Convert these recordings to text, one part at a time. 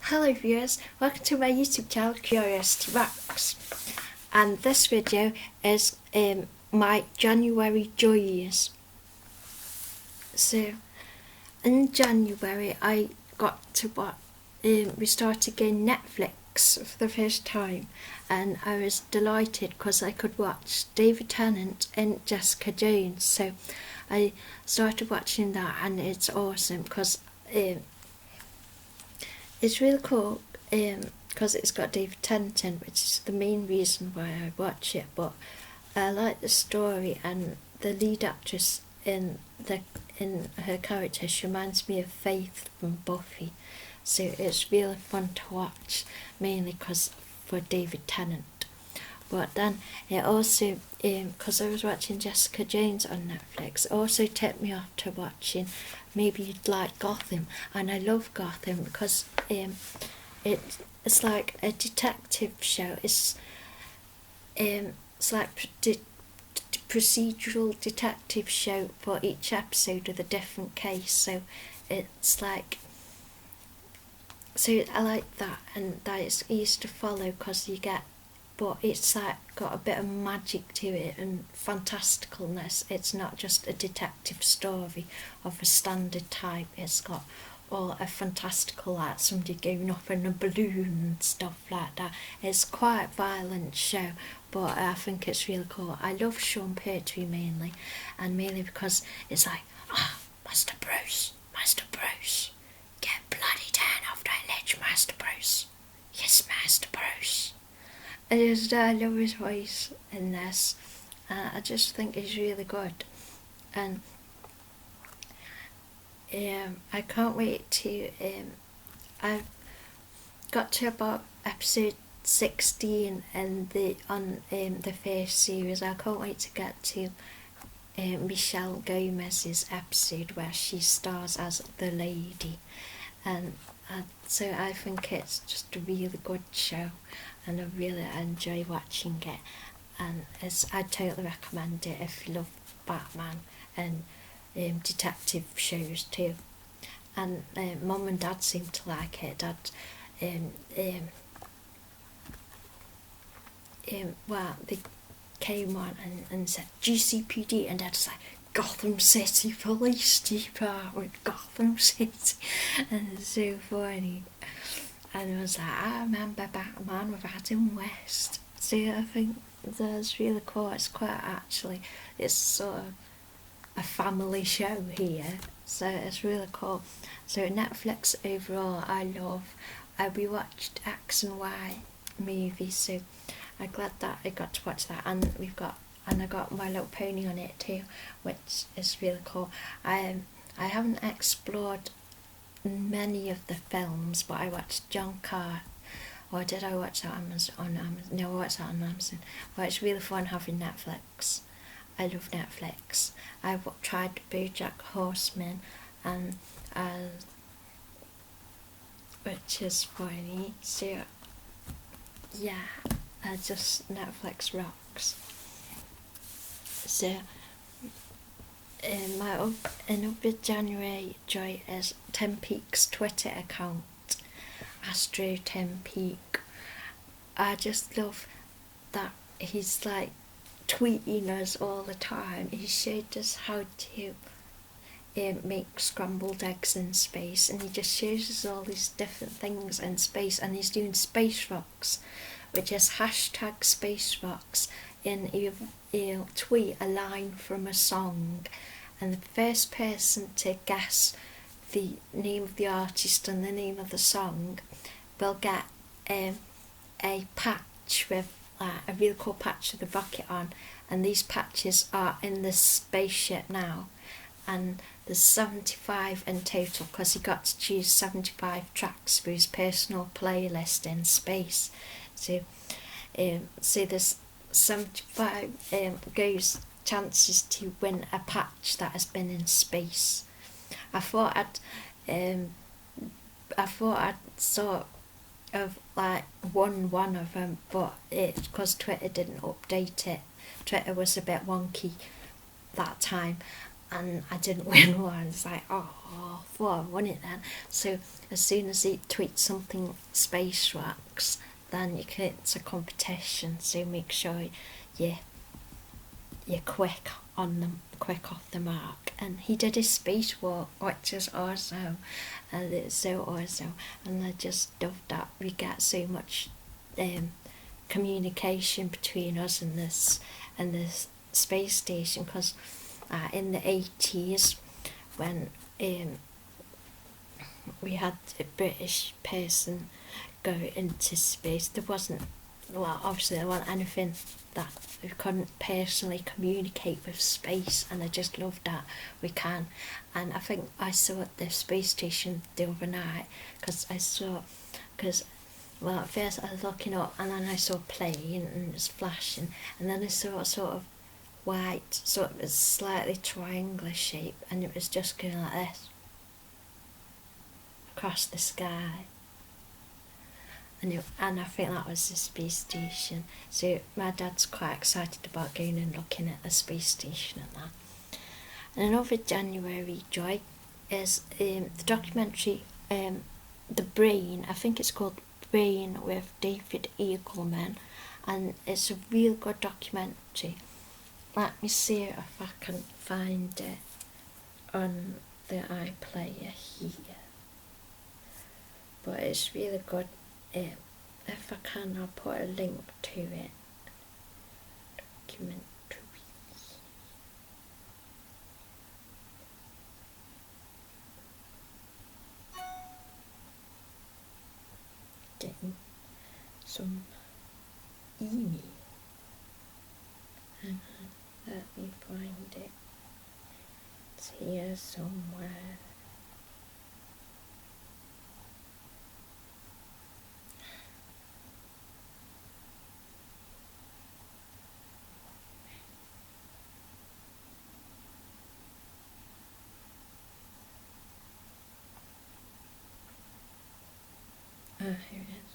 Hello viewers, welcome to my YouTube channel Curiosity Rocks, and this video is my January joys. So in January I got to watch, we started again Netflix for the first time, and I was delighted because I could watch David Tennant and Jessica Jones. So I started watching that, and it's awesome because it's really cool because it's got David Tennant in, which is the main reason why I watch it. But I like the story, and the lead actress in her character, she reminds me of Faith from Buffy. So it's really fun to watch, mainly because for David Tennant. But then it also, because I was watching Jessica Jones on Netflix, it also took me off to watching Maybe You'd Like Gotham. And I love Gotham because it's like a detective show. It's like procedural detective show, for each episode with a different case. So it's like, so I like that, and that it's easy to follow because you get, but it's like got a bit of magic to it and fantasticalness. It's not just a detective story of a standard type. It's got all a fantastical, like somebody going up in a balloon and stuff like that. It's quite a violent show, but I think it's really cool. I love Sean Pertwee mainly, and mainly because it's like, Master Bruce, get bloody down off that ledge, Master Bruce. Yes, Master Bruce. I love his voice in this. I just think he's really good, and I can't wait to. I've got to about episode 16 in the first series. I can't wait to get to Michelle Gomez's episode where she stars as the lady, and so I think it's just a really good show, and I really enjoy watching it, and I totally recommend it if you love Batman and detective shows too. And Mum and Dad seem to like it. Dad, well, they came on and said GCPD, and Dad's like, Gotham City Police Department, Gotham City, and it's so funny. And I was like, I remember Batman with Adam West. So I think that's really cool. It's quite actually, it's sort of a family show here, so it's really cool. So Netflix overall I love. We watched X and Y movies, so I'm glad that I got to watch that, and I got My Little Pony on it too, which is really cool. I haven't explored many of the films, but I watched John Carter. Or did I watch that on Amazon? No, I watched that on Amazon. Well, it's really fun having Netflix. I love Netflix. I tried BoJack Horseman, and which is funny. So yeah, just Netflix rocks. So another January joy is Tim Peake's Twitter account, Astro Tim Peake. I just love that he's like tweeting us all the time. He showed us how to make scrambled eggs in space, and he just shows us all these different things in space, and he's doing space rocks, which is hashtag space rocks, and he'll tweet a line from a song, and the first person to guess the name of the artist and the name of the song will get a patch with a really cool patch with a rocket on, and these patches are in the spaceship now, and there's 75 in total because he got to choose 75 tracks for his personal playlist in space. So there's 75 chances to win a patch that has been in space. I thought I'd sort of like won one of them, but it's because Twitter didn't update it. Twitter was a bit wonky that time, and I didn't win one. It's like, oh, I won it then. So as soon as he tweets something space rocks, then it's a competition. So make sure you're quick off the mark. And he did his spacewalk, which is awesome, and it's so awesome. And I just love that we get so much communication between us and this space station, because in the 80s when we had a British person go into space, there wasn't anything that we couldn't personally communicate with space, and I just love that we can. And I think I saw at the space station the other night, because at first I was looking up and then I saw a plane and it was flashing, and then I saw a sort of white, sort of a slightly triangular shape, and it was just going like this across the sky. And I think that was the space station. So my dad's quite excited about going and looking at the space station and that. And another January joy is the documentary The Brain. I think it's called Brain, with David Eagleman, and it's a real good documentary. Let me see if I can find it on the iPlayer here. But it's really good. If I can, I'll put a link to it. Documentary. Getting some email. Hang on, let me find it. It's here somewhere. Here it is.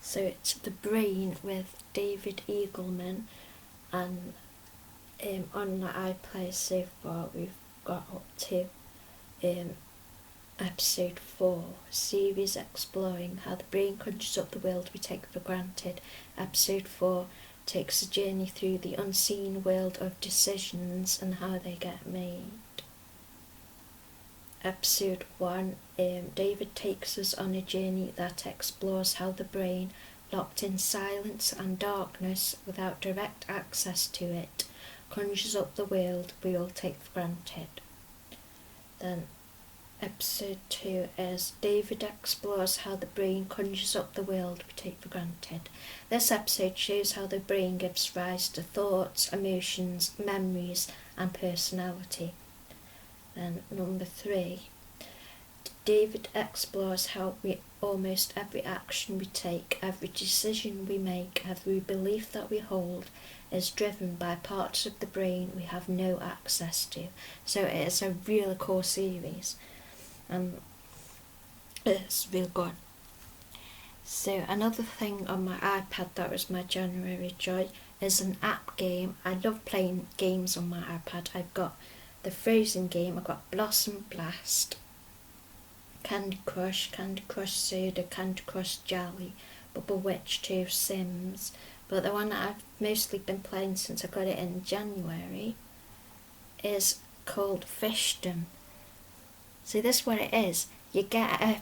So it's The Brain with David Eagleman, and on the iPlayer so far we've got up to episode 4, series exploring how the brain conjures up the world we take for granted. Episode 4 takes a journey through the unseen world of decisions and how they get made. Episode 1, David takes us on a journey that explores how the brain, locked in silence and darkness without direct access to it, conjures up the world we all take for granted. Then episode 2 is David explores how the brain conjures up the world we take for granted. This episode shows how the brain gives rise to thoughts, emotions, memories and personality. Then number 3, David explores how almost every action we take, every decision we make, every belief that we hold is driven by parts of the brain we have no access to. So it's a really cool series, and it's real good. So another thing on my iPad that was my January joy is an app game. I love playing games on my iPad. I've got the Frozen game, I've got Blossom Blast, Candy Crush Soda, Candy Crush Jelly, Bubble Witch 2, Sims. But the one that I've mostly been playing since I got it in January is called Fishdom. So this is what it is. You get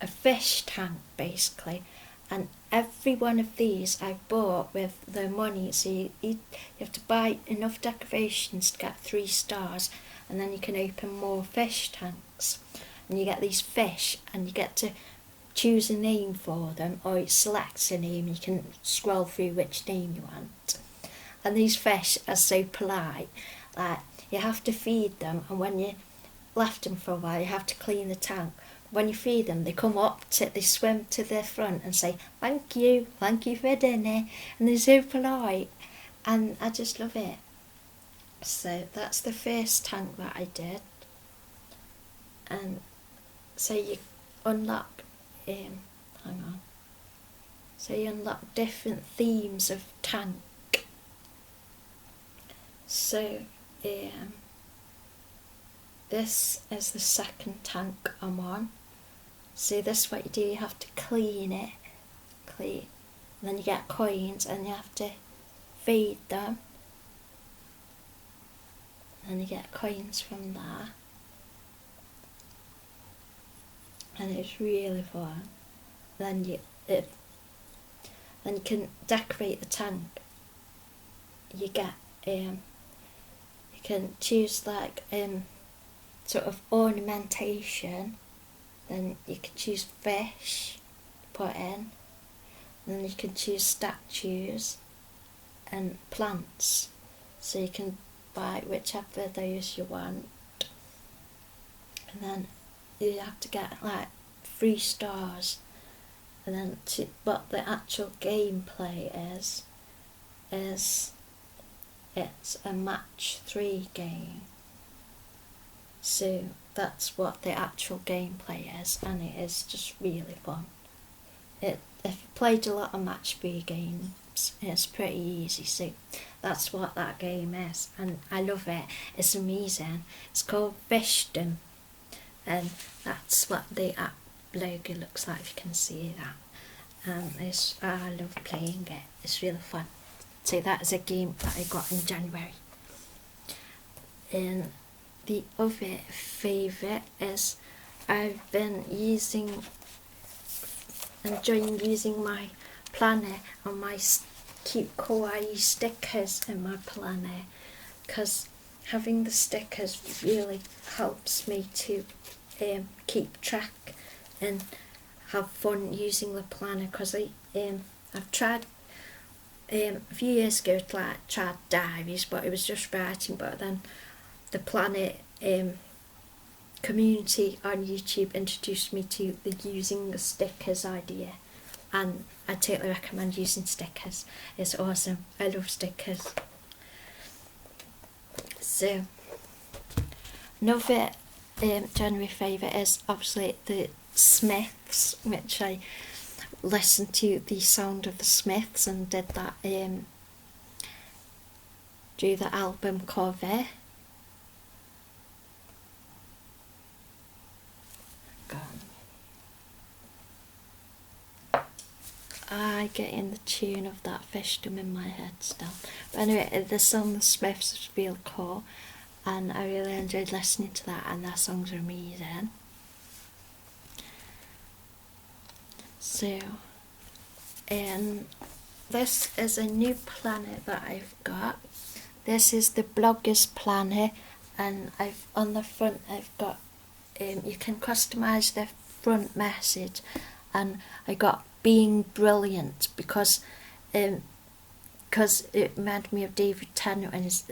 a fish tank basically, and every one of these I bought with the money. So you have to buy enough decorations to get 3 stars, and then you can open more fish tanks, and you get these fish, and you get to choose a name for them, or it selects a name. You can scroll through which name you want, and these fish are so polite that you have to feed them, and when you left them for a while you have to clean the tank. When you feed them, they come up, they swim to the front and say, thank you for dinner, and they're so polite, and I just love it. So that's the first tank that I did, and so you unlock, so you unlock different themes of tank. So this is the second tank I'm on. So this is what you do, you have to clean it, and then you get coins and you have to feed them, and you get coins from that, and it's really fun. Then you can decorate the tank. You get you can choose like sort of ornamentation. Then you can choose fish to put in. And then you can choose statues and plants. So you can buy whichever of those you want. And then you have to get like 3 stars. And then what the actual gameplay is it's a match 3 game. So that's what the actual gameplay is, and it is just really fun. If you've played a lot of match 3 games, it's pretty easy. So that's what that game is, and I love it. It's amazing. It's called Fishdom, and that's what the app logo looks like. If you can see that. I love playing it. It's really fun. So that is a game that I got in January. And the other favourite is I've been enjoying using my planner and my cute kawaii stickers in my planner, because having the stickers really helps me to keep track and have fun using the planner, because I've tried a few years ago to try diaries, but it was just writing, but then the planner community on YouTube introduced me to the using the stickers idea, and I totally recommend using stickers. It's awesome. I love stickers. So another January favourite is obviously the Smiths, which I listened to the sound of the Smiths and did that do the album cover. I get in the tune of that Fishdom in my head still. But anyway, the song The Smiths is real cool, and I really enjoyed listening to that, and their songs are amazing. So, this is a new planner that I've got. This is the Bloggers Planner, and on the front I've got you can customise the front message, and I got being brilliant because it reminded me of David Tennant when he's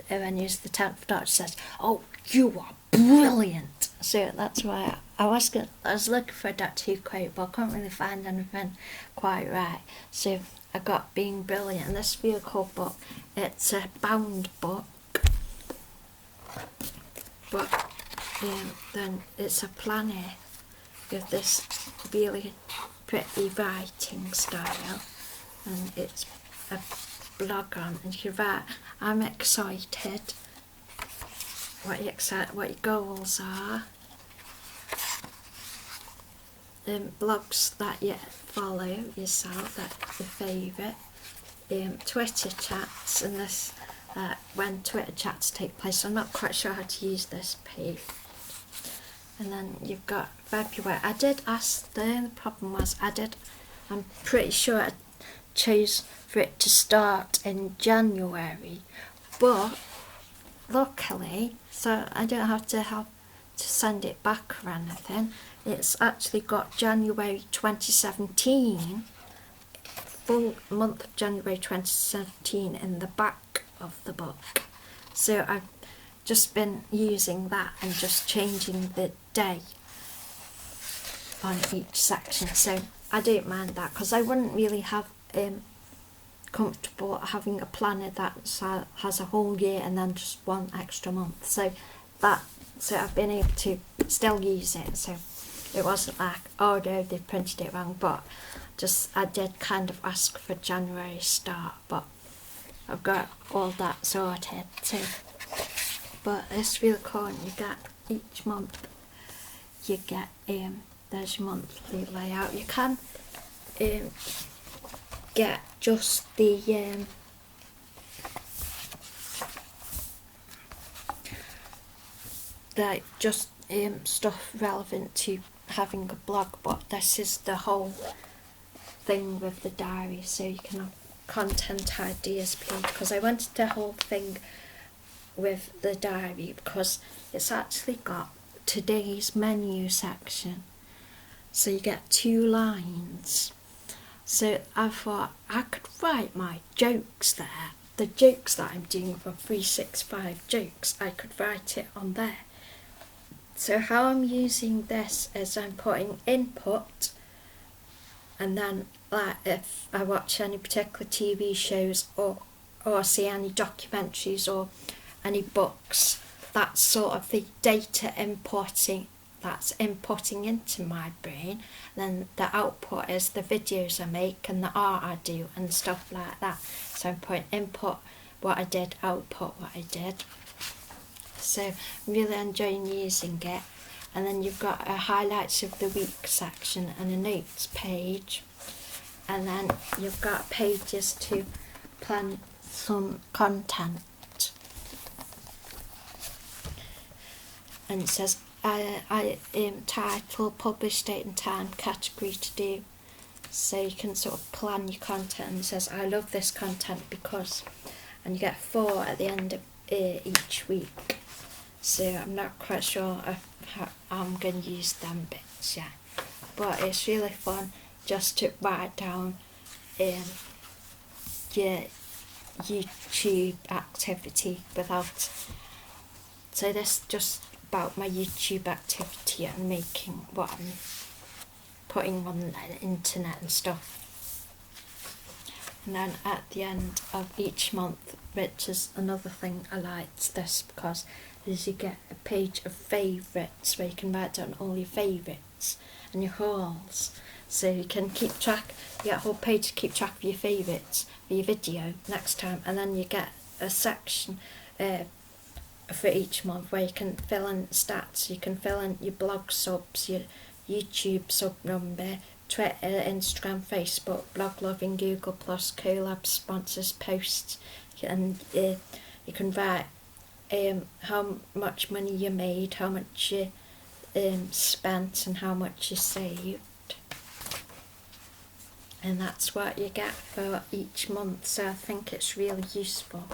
the 10th Doctor says, "Oh, you are brilliant." So that's why I was looking for a Doctor Who quote, but I couldn't really find anything quite right. So I got being brilliant, and this is a really cool book. It's a bound book, but then it's a planner with this really pretty writing style, and it's a blog on, and you write, "I'm excited," what your goals are, blogs that you follow yourself, that's your favourite, Twitter chats, and this when Twitter chats take place. I'm not quite sure how to use this page. And then you've got February. I did ask, the only problem was I'm pretty sure I chose for it to start in January, but luckily, so I don't have to send it back or anything, it's actually got January 2017, full month of January 2017 in the back of the book. So I've just been using that and just changing the day on each section, so I don't mind that, because I wouldn't really have comfortable having a planner that has a whole year and then just one extra month. So I've been able to still use it, so it wasn't like, oh no, they printed it wrong, but I did kind of ask for January start, but I've got all that sorted too. But it's really cool, and you get each month you get there's your monthly layout. You can get just the stuff relevant to having a blog, but this is the whole thing with the diary, so you can have content ideas page, because I wanted the whole thing with the diary because it's actually got today's menu section, so you get 2 lines. So I thought I could write my jokes there, the jokes that I'm doing for 365 jokes, I could write it on there. So how I'm using this is I'm putting input, and then like if I watch any particular TV shows or see any documentaries or any books, that's sort of the data that's inputting into my brain. Then the output is the videos I make and the art I do and stuff like that. So I'm putting input what I did, output what I did. So I'm really enjoying using it. And then you've got a highlights of the week section and a notes page, and then you've got pages to plan some content. And it says title, publish date and time, category to do, so you can sort of plan your content. And it says I love this content because, and you get 4 at the end of each week. So I'm not quite sure how I'm going to use them bits yet, but it's really fun just to write down your YouTube activity without. So this is just about my YouTube activity and making what I'm putting on the internet and stuff. And then at the end of each month, which is another thing I liked this because is you get a page of favourites where you can write down all your favourites and your hauls. So you can keep track, you get a whole page to keep track of your favourites for your video next time, and then you get a section for each month where you can fill in stats. You can fill in your blog subs, your YouTube sub number, Twitter, Instagram, Facebook, blog loving, Google Plus, collab, sponsors, posts, and you can write how much money you made, how much you spent, and how much you saved. And that's what you get for each month, so I think it's really useful.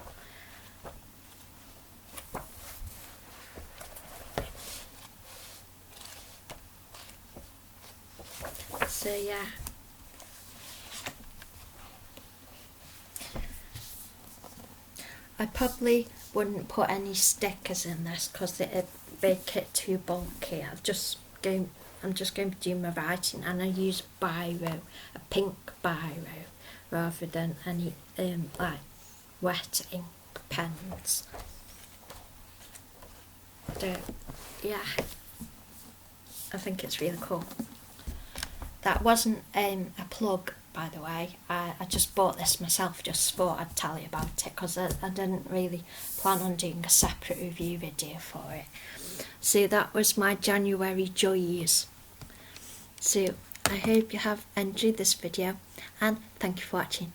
So yeah. I probably wouldn't put any stickers in this because it'd make it too bulky. I'm just going to do my writing, and I use biro, a pink biro, rather than any like wet ink pens. So yeah, I think it's really cool. That wasn't a plug, by the way. I just bought this myself, just thought I'd tell you about it because I didn't really plan on doing a separate review video for it. So that was my January joys. So I hope you have enjoyed this video, and thank you for watching.